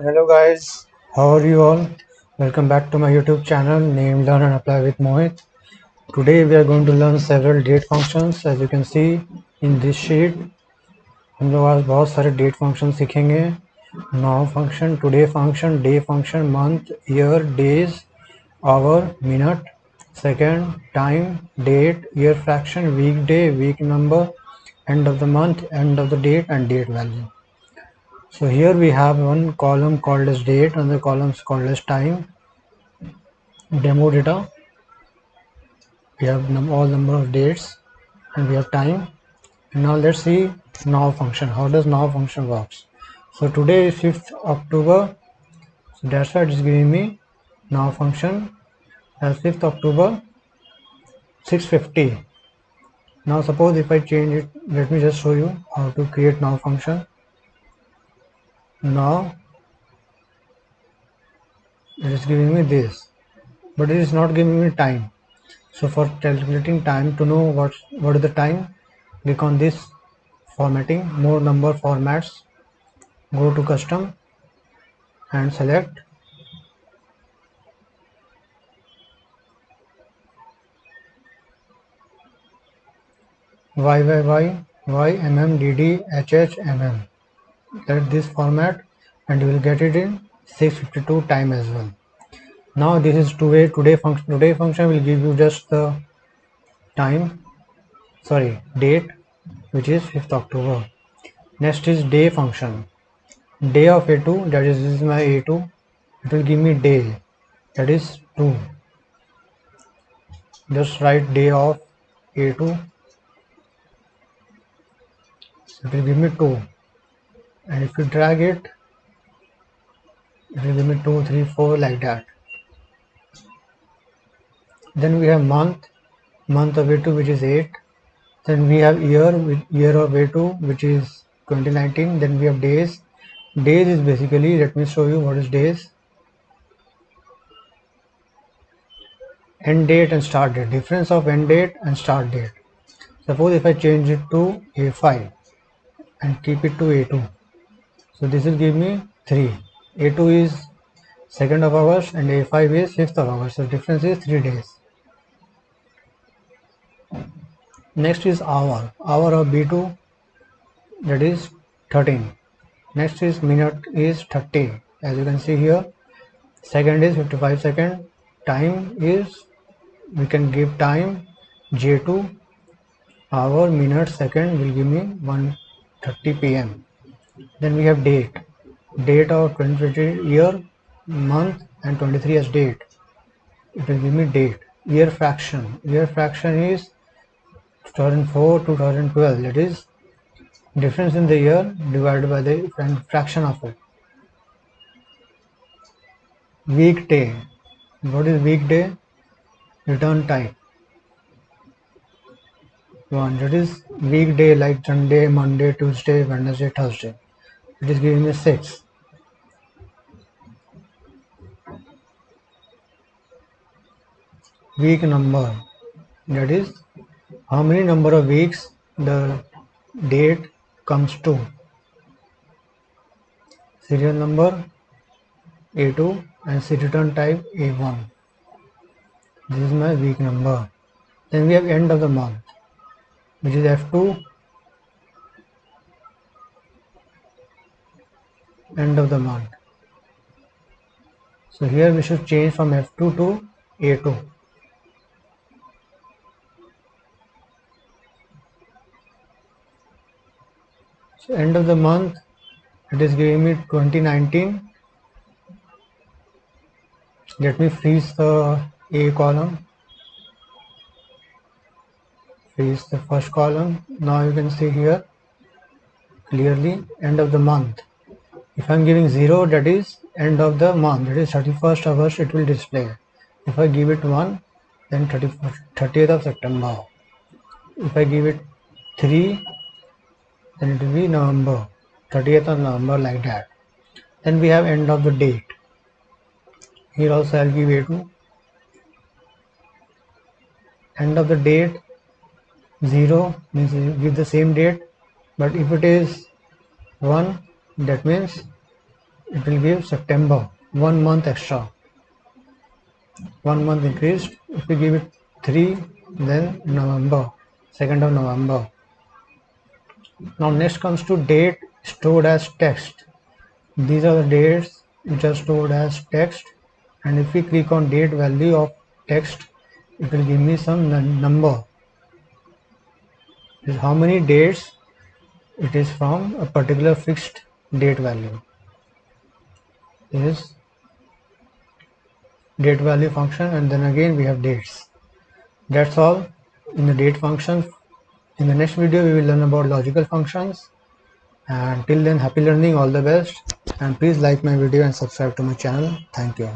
Hello guys, how are you all? Welcome back to my YouTube channel named Learn and Apply with Mohit. Today we are going to learn several date functions. As you can see in this sheet, हम लोग आज बहुत सारे date functions सीखेंगे. Now function, today function, day function, month, year, days, hour, minute, second, time, date, year fraction, weekday, week number, end of the month, end of the date, and date value. So here we have one column called as date, another column is called as time. Demo data, we have all number of dates and we have time. And now let's see now function. How does now function works? So today is 5th October, so that's why it is giving me now function as 5th October 6:50. Now suppose if I change it, let me just show you how to create now function. Now it is giving me this, but it is not giving me time. So for calculating time, to know what is the time, click on this formatting, more number formats, go to custom and select YYY, Let this format and you will get it in 6:52 time as well. Now this is today function. Today function will give you just the date, which is 5th October. Next is day function. Day of A2, that is this is my A2. It will give me day, that is 2. Just write day of A2. It will give me 2. And if you drag it, it will give me 2, 3, 4 like that. Then we have month of A2, which is 8. Then we have year of A2, which is 2019. Then we have days. Days is basically, let me show you what is days. End date and start date. Difference of end date and start date. Suppose if I change it to A5 and keep it to A2. So this will give me 3. A2 is 2nd of August and A5 is 5th of August. So difference is 3 days. Next is hour of B2, that is 13. Next is minute is 30, as you can see here. Second is 55 second. Time is, we can give time J2. Hour, minute, second will give me 1:30 p.m. Then we have date of 2020 year, month, and 23 as date. It will give me date. Year fraction is 2004 to 2012, that is difference in the year divided by the fraction of it. Weekday, what is weekday? Return type 1, that is weekday like Sunday, Monday, Tuesday, Wednesday, Thursday. It is giving me 6. Week number, that is how many number of weeks the date comes to. Serial number A2 and return type A1. This is my week number. Then we have end of the month, which is F2, end of the month. So here we should change from F2 to A2. So end of the month, it is giving me 2019. Let me freeze the A column. Freeze the first column. Now you can see here clearly end of the month. If I am giving 0, that is end of the month, that is 31st August it will display. If I give it 1, then 30th of September. If I give it 3, then it will be November, 30th of November, like that. Then we have end of the date. Here also I will give A2. End of the date 0 means you give the same date, but if it is 1, that means it will give September, 1 month extra, 1 month increased. If we give it 3, then November, 2nd of November. Now next comes to date stored as text. These are the dates which are stored as text, and if we click on date value of text, it will give me some number. Is how many dates it is from a particular fixed date value. This is date value function, and then again we have dates. That's all in the date function. In the next video we will learn about logical functions, and till then, happy learning, all the best, and please like my video and subscribe to my channel. Thank you.